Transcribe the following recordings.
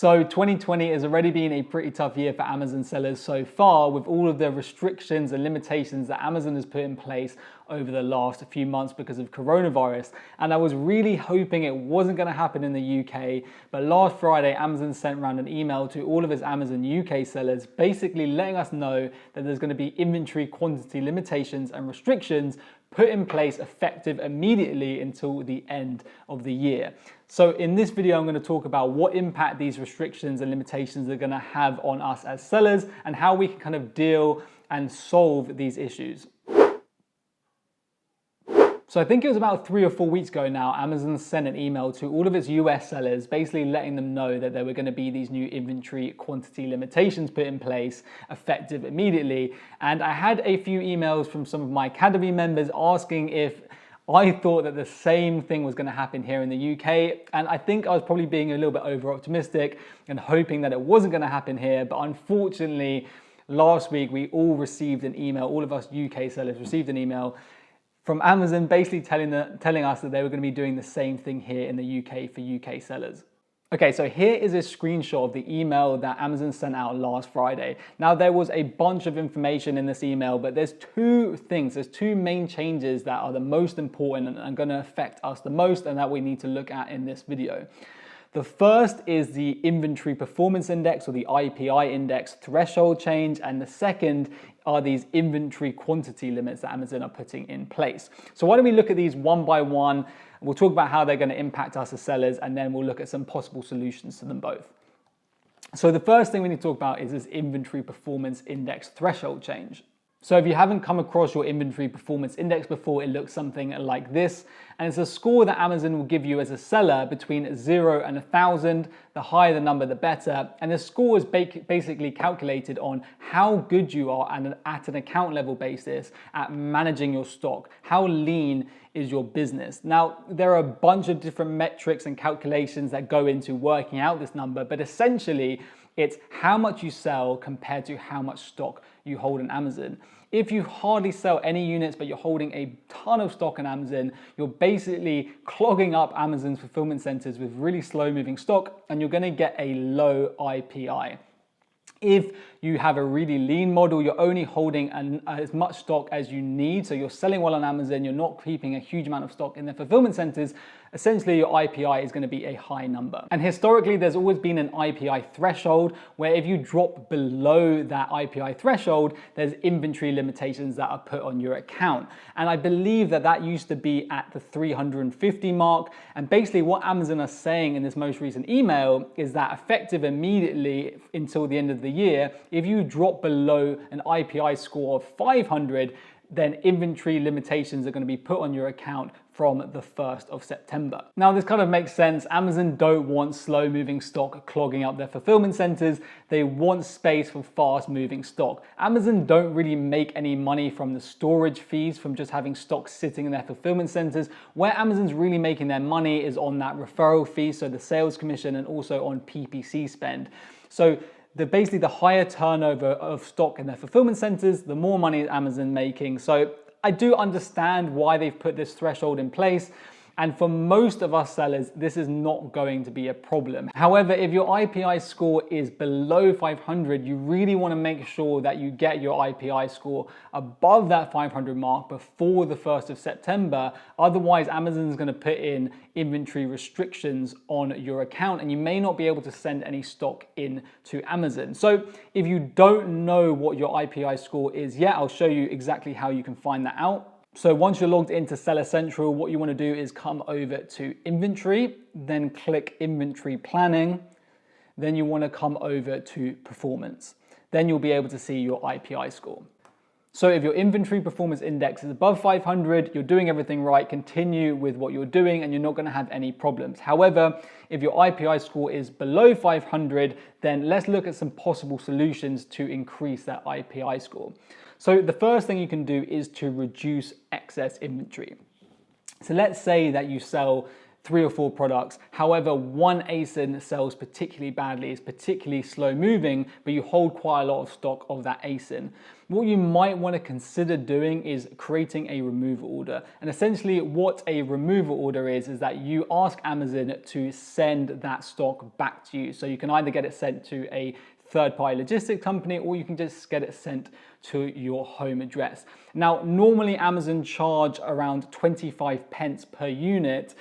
So 2020 has already been a pretty tough year for Amazon sellers so far, with all of the restrictions and limitations that Amazon has put in place over the last few months because of coronavirus. And I was really hoping it wasn't going to happen in the UK, but last Friday Amazon sent around an email to all of its Amazon UK sellers basically letting us know that there's going to be inventory quantity limitations and restrictions put in place effective immediately until the end of the year. So in this video, I'm going to talk about what impact these restrictions and limitations are going to have on us as sellers and how we can kind of deal and solve these issues. So I think it was about 3 or 4 weeks ago now, Amazon sent an email to all of its US sellers, basically letting them know that there were going to be these new inventory quantity limitations put in place, effective immediately. And I had a few emails from some of my Academy members asking if I thought that the same thing was going to happen here in the UK. And I think I was probably being a little bit over optimistic and hoping that it wasn't going to happen here. But unfortunately, last week we all received an email, all of us UK sellers received an email from Amazon basically telling us that they were going to be doing the same thing here in the UK for UK sellers. Okay, so here is a screenshot of the email that Amazon sent out last Friday. Now, there was a bunch of information in this email, but there's two main changes that are the most important and are going to affect us the most and that we need to look at in this video. The first is the Inventory Performance Index, or the IPI index threshold change, and the second are these inventory quantity limits that Amazon are putting in place. So why don't we look at these one by one? We'll talk about how they're going to impact us as sellers, and then we'll look at some possible solutions to them both. So the first thing we need to talk about is this Inventory Performance Index threshold change. So if you haven't come across your inventory performance index before, it looks something like this. And it's a score that Amazon will give you as a seller between 0 and 1,000. The higher the number, the better. And the score is basically calculated on how good you are at an account level basis at managing your stock. How lean is your business? Now, there are a bunch of different metrics and calculations that go into working out this number, but essentially, it's how much you sell compared to how much stock you hold on Amazon. If you hardly sell any units, but you're holding a ton of stock on Amazon, you're basically clogging up Amazon's fulfillment centers with really slow moving stock, and you're gonna get a low IPI. If you have a really lean model, you're only holding as much stock as you need, so you're selling well on Amazon, you're not keeping a huge amount of stock in the fulfillment centers, essentially your IPI is going to be a high number. And historically, there's always been an IPI threshold where if you drop below that IPI threshold, there's inventory limitations that are put on your account. And I believe that that used to be at the 350 mark. And basically what Amazon are saying in this most recent email is that effective immediately until the end of the year, if you drop below an IPI score of 500, then inventory limitations are going to be put on your account from the 1st of September. Now, this kind of makes sense. Amazon don't want slow moving stock clogging up their fulfillment centers. They want space for fast moving stock. Amazon don't really make any money from the storage fees from just having stock sitting in their fulfillment centers. Where Amazon's really making their money is on that referral fee, so the sales commission, and also on PPC spend. So basically the higher turnover of stock in their fulfillment centers, the more money is Amazon making. So I do understand why they've put this threshold in place. And for most of us sellers, this is not going to be a problem. However, if your IPI score is below 500, you really want to make sure that you get your IPI score above that 500 mark before the 1st of September. Otherwise, Amazon is going to put in inventory restrictions on your account, and you may not be able to send any stock in to Amazon. So if you don't know what your IPI score is yet, I'll show you exactly how you can find that out. So once you're logged into Seller Central, what you want to do is come over to Inventory, then click Inventory Planning. Then you want to come over to Performance. Then you'll be able to see your IPI score. So if your Inventory Performance Index is above 500, you're doing everything right, continue with what you're doing and you're not going to have any problems. However, if your IPI score is below 500, then let's look at some possible solutions to increase that IPI score. So the first thing you can do is to reduce excess inventory. So let's say that you sell 3 or 4 products. However, one ASIN sells particularly badly, is particularly slow moving, but you hold quite a lot of stock of that ASIN. What you might want to consider doing is creating a removal order. And essentially what a removal order is that you ask Amazon to send that stock back to you. So you can either get it sent to a third-party logistics company, or you can just get it sent to your home address. Now, normally Amazon charge around 25 pence per unit.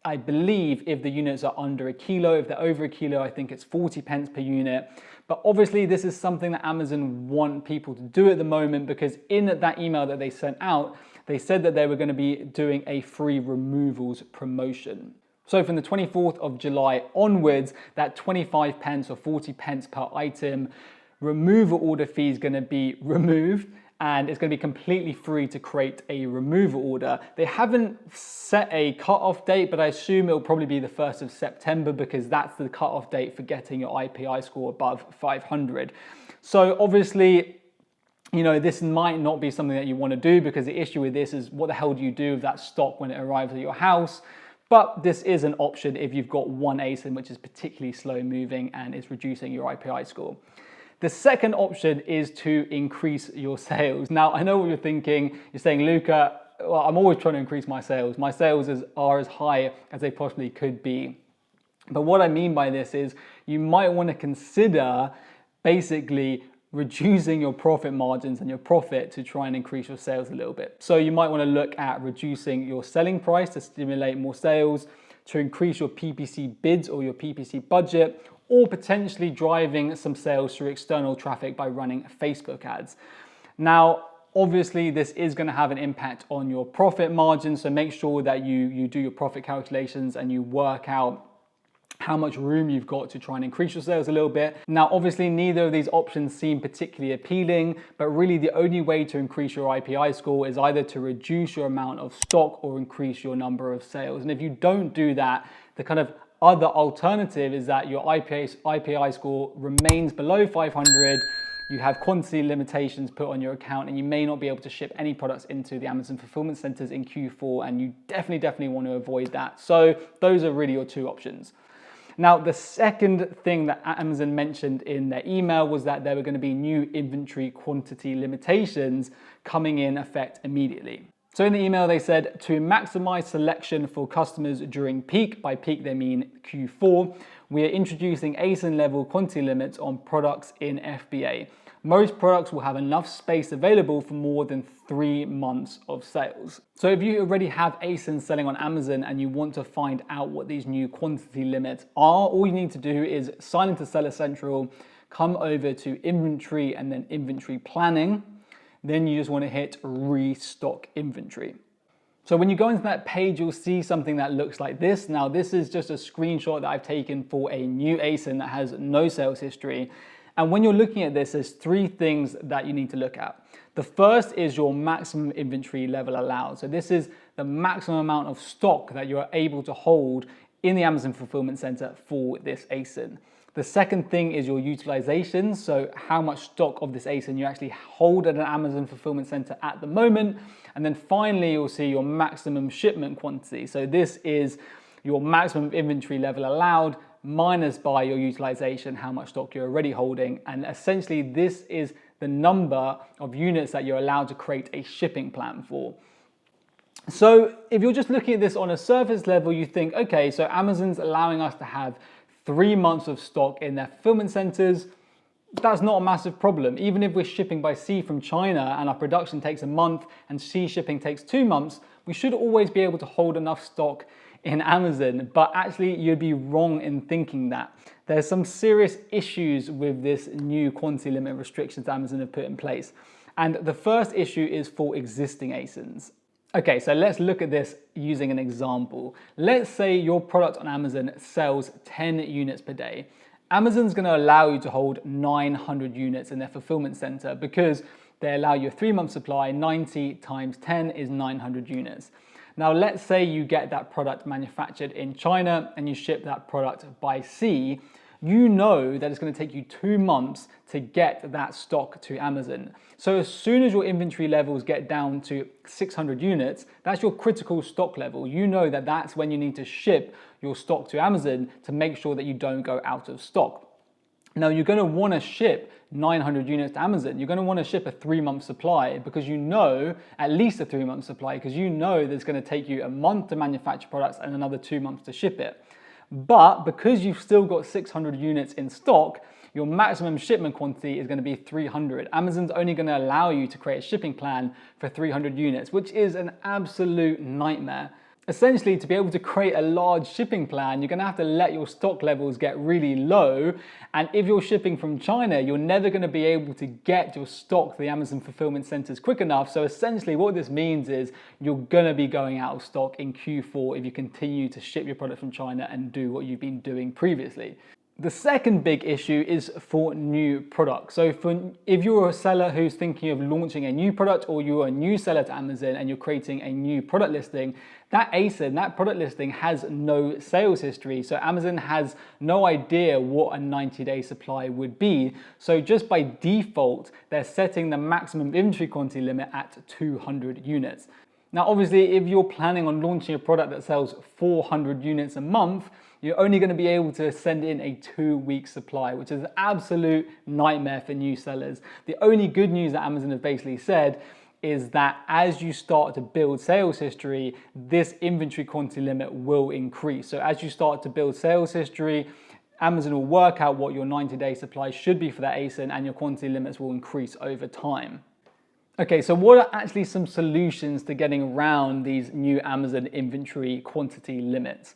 I believe if the units are under a kilo, if they're over a kilo, I think it's 40 pence per unit. But obviously this is something that Amazon want people to do at the moment, because in that email that they sent out, they said that they were going to be doing a free removals promotion. So from the 24th of July onwards, that 25 pence or 40 pence per item removal order fee is going to be removed, and it's going to be completely free to create a removal order. They haven't set a cut-off date, but I assume it'll probably be the 1st of September, because that's the cut-off date for getting your IPI score above 500. So obviously, you know, this might not be something that you want to do, because the issue with this is what the hell do you do with that stock when it arrives at your house? But this is an option if you've got one ASIN which is particularly slow moving and is reducing your IPI score. The second option is to increase your sales. Now, I know what you're thinking. You're saying, Luca, well, I'm always trying to increase my sales. My sales are as high as they possibly could be. But what I mean by this is you might want to consider basically reducing your profit margins and your profit to try and increase your sales a little bit. So you might want to look at reducing your selling price to stimulate more sales, to increase your PPC bids or your PPC budget, or potentially driving some sales through external traffic by running Facebook ads. Now, obviously this is going to have an impact on your profit margin, so make sure that you do your profit calculations and you work out how much room you've got to try and increase your sales a little bit. Now, obviously neither of these options seem particularly appealing, but really the only way to increase your IPI score is either to reduce your amount of stock or increase your number of sales. And if you don't do that, the kind of other alternative is that your IPI score remains below 500, you have quantity limitations put on your account, and you may not be able to ship any products into the Amazon fulfillment centers in Q4, and you definitely want to avoid that. So those are really your two options. Now, the second thing that Amazon mentioned in their email was that there were going to be new inventory quantity limitations coming in effect immediately. So in the email, they said to maximize selection for customers during peak, by peak they mean Q4, we are introducing ASIN level quantity limits on products in FBA. Most products will have enough space available for more than 3 months of sales. So if you already have ASIN selling on Amazon and you want to find out what these new quantity limits are, all you need to do is sign into Seller Central, come over to inventory and then inventory planning. Then you just want to hit restock inventory. So when you go into that page, you'll see something that looks like this. Now, this is just a screenshot that I've taken for a new ASIN that has no sales history. And when you're looking at this, there's 3 things that you need to look at. The first is your maximum inventory level allowed. So this is the maximum amount of stock that you're able to hold in the Amazon fulfillment center for this ASIN. The second thing is your utilization. So how much stock of this ASIN you actually hold at an Amazon fulfillment center at the moment. And then finally, you'll see your maximum shipment quantity. So this is your maximum inventory level allowed minus by your utilization, how much stock you're already holding. And essentially this is the number of units that you're allowed to create a shipping plan for. So if you're just looking at this on a surface level, you think, okay, so Amazon's allowing us to have 3 months of stock in their fulfillment centers. That's not a massive problem. Even if we're shipping by sea from China and our production takes a month and sea shipping takes 2 months, we should always be able to hold enough stock in Amazon. But actually you'd be wrong in thinking that. There's some serious issues with this new quantity limit restrictions Amazon have put in place. And the first issue is for existing ASINs. Okay, so let's look at this using an example. Let's say your product on Amazon sells 10 units per day. Amazon's going to allow you to hold 900 units in their fulfillment center because they allow you a 3-month supply. 90 times 10 is 900 units. Now, let's say you get that product manufactured in China and you ship that product by sea. you know that it's going to take you 2 months to get that stock to Amazon. So as soon as your inventory levels get down to 600 units, that's your critical stock level. You know that that's when you need to ship your stock to Amazon to make sure that you don't go out of stock. Now, you're going to want to ship 900 units to Amazon. You're going to want to ship a 3-month supply because you know, at least a 3-month supply, because you know that it's going to take you a month to manufacture products and another 2 months to ship it. But because you've still got 600 units in stock, your maximum shipment quantity is going to be 300. Amazon's only going to allow you to create a shipping plan for 300 units, which is an absolute nightmare. Essentially, to be able to create a large shipping plan, you're going to have to let your stock levels get really low. And if you're shipping from China, you're never going to be able to get your stock to the Amazon fulfillment centers quick enough. So essentially what this means is you're going to be going out of stock in Q4 if you continue to ship your product from China and do what you've been doing previously. The second big issue is for new products. So if you're a seller who's thinking of launching a new product, or you're a new seller to Amazon and you're creating a new product listing, that ASIN, that product listing, has no sales history. So Amazon has no idea what a 90-day supply would be. So just by default, they're setting the maximum inventory quantity limit at 200 units. Now, obviously, if you're planning on launching a product that sells 400 units a month, you're only going to be able to send in a 2-week supply, which is an absolute nightmare for new sellers. The only good news that Amazon have basically said is that as you start to build sales history, this inventory quantity limit will increase. So as you start to build sales history, Amazon will work out what your 90-day supply should be for that ASIN, and your quantity limits will increase over time. Okay, so what are actually some solutions to getting around these new Amazon inventory quantity limits?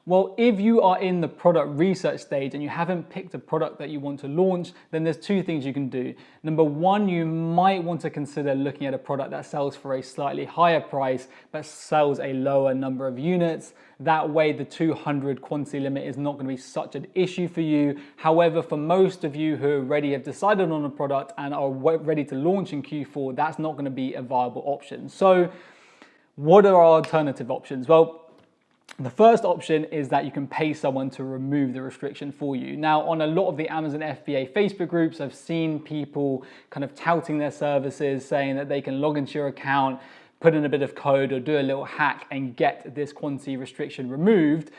Well, if you are in the product research stage and you haven't picked a product that you want to launch, then there's 2 things you can do. Number 1, you might want to consider looking at a product that sells for a slightly higher price, but sells a lower number of units. That way, the 200 quantity limit is not going to be such an issue for you. However, for most of you who already have decided on a product and are ready to launch in Q4, that's not going to be a viable option. So what are our alternative options? Well, the first option is that you can pay someone to remove the restriction for you. Now, on a lot of the Amazon FBA Facebook groups, I've seen people kind of touting their services, saying that they can log into your account, put in a bit of code or do a little hack and get this quantity restriction removed.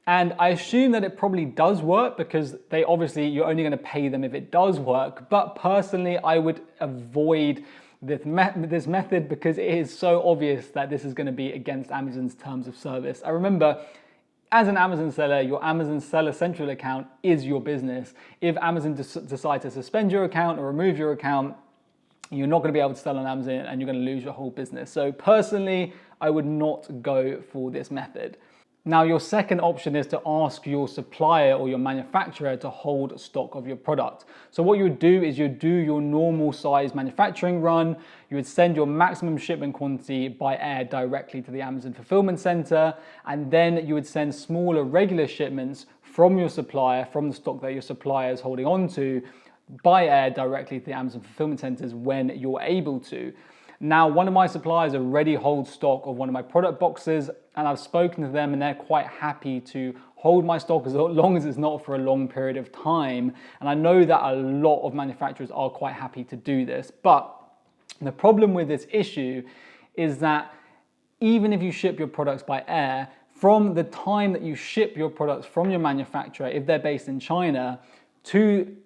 And I assume that it probably does work because you're only going to pay them if it does work. But personally, I would avoid this method because it is so obvious that this is going to be against Amazon's terms of service. I remember, as an Amazon seller, your Amazon Seller Central account is your business. If Amazon decide to suspend your account or remove your account, you're not going to be able to sell on Amazon and you're going to lose your whole business. So personally, I would not go for this method. Now, your second option is to ask your supplier or your manufacturer to hold stock of your product. So what you would do is you'd do your normal size manufacturing run. You would send your maximum shipment quantity by air directly to the Amazon fulfillment center. And then you would send smaller regular shipments from your supplier, from the stock that your supplier is holding on to, by air directly to the Amazon fulfillment centers when you're able to. Now, one of my suppliers already holds stock of one of my product boxes, and I've spoken to them and they're quite happy to hold my stock as long as it's not for a long period of time. And I know that a lot of manufacturers are quite happy to do this. But the problem with this issue is that even if you ship your products by air, from the time that you ship your products from your manufacturer, if they're based in China, to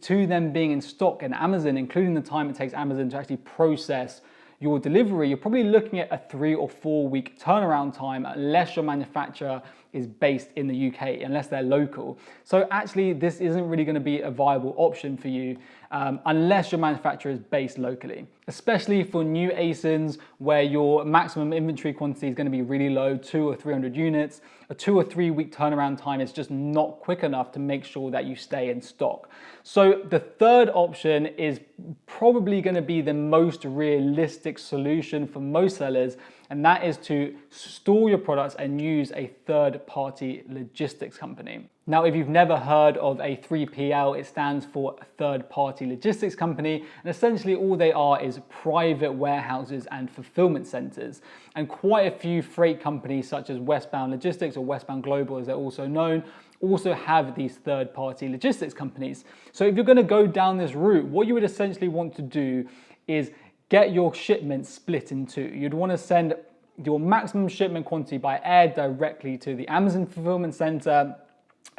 them being in stock in Amazon, including the time it takes Amazon to actually process your delivery, you're probably looking at a 3 or 4 week turnaround time unless your manufacturer is based in the UK, unless they're local. So actually, this isn't really going to be a viable option for you unless your manufacturer is based locally, especially for new ASINs where your maximum inventory quantity is going to be really low, 200 or 300 units. A 2 or 3 week turnaround time is just not quick enough to make sure that you stay in stock. So the third option is probably going to be the most realistic solution for most sellers, and that is to store your products and use a third-party logistics company. Now, if you've never heard of a 3PL, it stands for third-party logistics company, and essentially all they are is private warehouses and fulfillment centers. And quite a few freight companies such as Westbound Logistics or Westbound Global as they're also known, also have these third-party logistics companies. So if you're going to go down this route, what you would essentially want to do is get your shipments split in two. You'd want to send your maximum shipment quantity by air directly to the Amazon fulfillment center,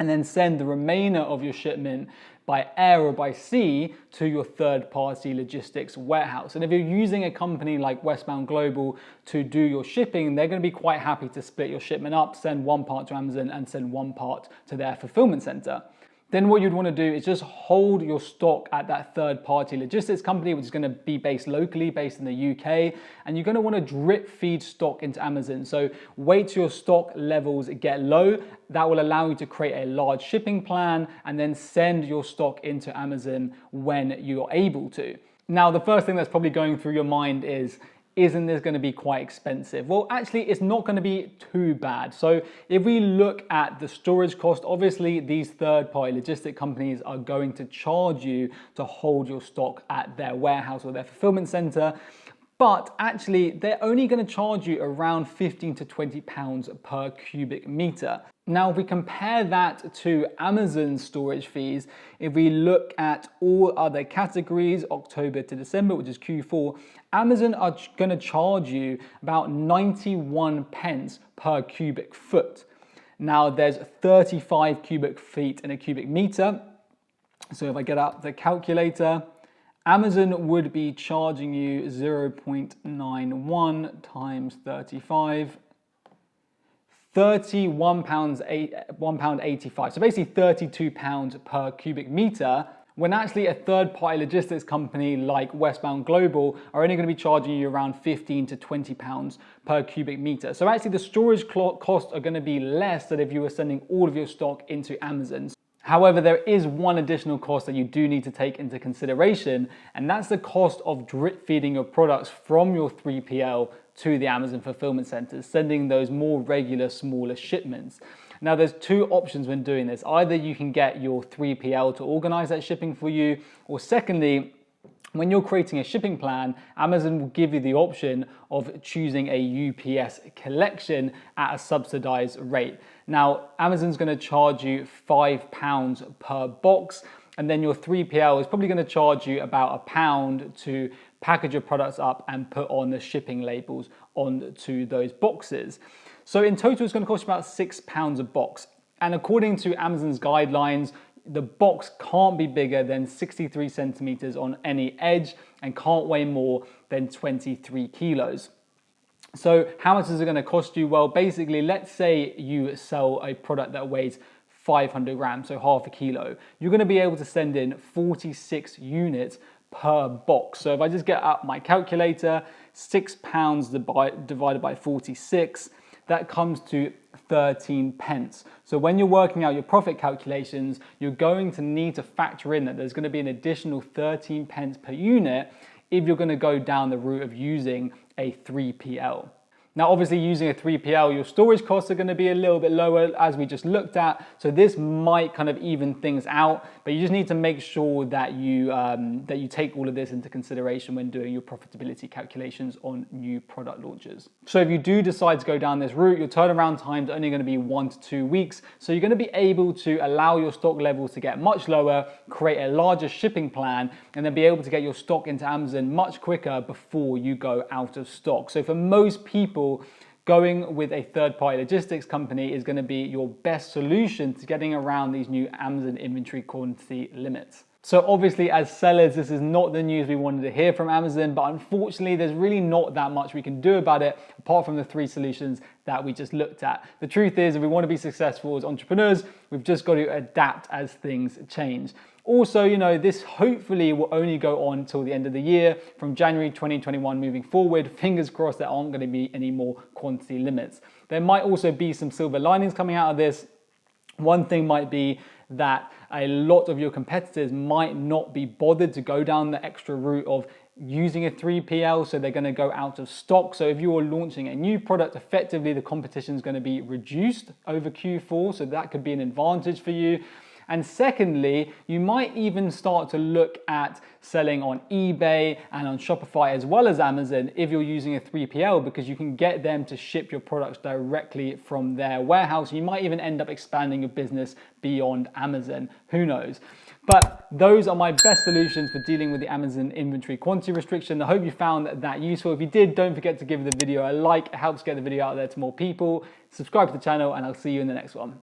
and then send the remainder of your shipment by air or by sea to your third-party logistics warehouse. And if you're using a company like Westbound Global to do your shipping, they're going to be quite happy to split your shipment up, send one part to Amazon and send one part to their fulfillment center. Then what you'd want to do is just hold your stock at that third-party logistics company, which is going to be based locally, based in the UK, and you're going to want to drip feed stock into Amazon. So wait till your stock levels get low. That will allow you to create a large shipping plan and then send your stock into Amazon when you're able to. Now, the first thing that's probably going through your mind is, isn't this going to be quite expensive? Well, actually, it's not going to be too bad. So if we look at the storage cost, obviously these third-party logistic companies are going to charge you to hold your stock at their warehouse or their fulfillment center. But actually, they're only going to charge you around 15 to 20 pounds per cubic meter. Now, if we compare that to Amazon's storage fees, if we look at all other categories, October to December, which is Q4, Amazon are going to charge you about 91 pence per cubic foot. Now, there's 35 cubic feet in a cubic meter. So if I get out the calculator, Amazon would be charging you 0.91 times 35, £31.85. So basically £32 per cubic meter, when actually a third-party logistics company like Westbound Global are only going to be charging you around 15 to 20 pounds per cubic meter. So actually the storage costs are going to be less than if you were sending all of your stock into Amazon. However, there is one additional cost that you do need to take into consideration, and that's the cost of drip feeding your products from your 3PL to the Amazon fulfillment centers, sending those more regular, smaller shipments. Now, there's two options when doing this. Either you can get your 3PL to organize that shipping for you, or secondly, when you're creating a shipping plan, Amazon will give you the option of choosing a UPS collection at a subsidized rate. Now, Amazon's going to charge you £5 per box, and then your 3PL is probably going to charge you about £1 to package your products up and put on the shipping labels onto those boxes. So in total, it's going to cost you about £6 a box. And according to Amazon's guidelines, the box can't be bigger than 63 centimeters on any edge and can't weigh more than 23 kilos. So how much is it going to cost you? Well, basically, let's say you sell a product that weighs 500 grams, so half a kilo. You're going to be able to send in 46 units per box. So if I just get out my calculator, £6 divided by 46, that comes to 13 pence. So when you're working out your profit calculations, you're going to need to factor in that there's going to be an additional 13 pence per unit if you're going to go down the route of using a 3PL. Now, obviously, using a 3PL, your storage costs are going to be a little bit lower, as we just looked at. So this might kind of even things out, but you just need to make sure that you take all of this into consideration when doing your profitability calculations on new product launches. So if you do decide to go down this route, your turnaround time is only going to be 1 to 2 weeks. So you're going to be able to allow your stock levels to get much lower, create a larger shipping plan, and then be able to get your stock into Amazon much quicker before you go out of stock. So for most people, going with a third-party logistics company is going to be your best solution to getting around these new Amazon inventory quantity limits. So obviously, as sellers, this is not the news we wanted to hear from Amazon, but unfortunately, there's really not that much we can do about it apart from the 3 solutions that we just looked at. The truth is, if we want to be successful as entrepreneurs, we've just got to adapt as things change. Also, this hopefully will only go on until the end of the year. From January 2021 moving forward, fingers crossed there aren't going to be any more quantity limits. There might also be some silver linings coming out of this. One thing might be that a lot of your competitors might not be bothered to go down the extra route of using a 3PL, so they're going to go out of stock. So if you are launching a new product, effectively the competition is going to be reduced over Q4, so that could be an advantage for you. And secondly, you might even start to look at selling on eBay and on Shopify as well as Amazon if you're using a 3PL, because you can get them to ship your products directly from their warehouse. You might even end up expanding your business beyond Amazon. Who knows? But those are my best solutions for dealing with the Amazon inventory quantity restriction. I hope you found that useful. If you did, don't forget to give the video a like. It helps get the video out there to more people. Subscribe to the channel, and I'll see you in the next one.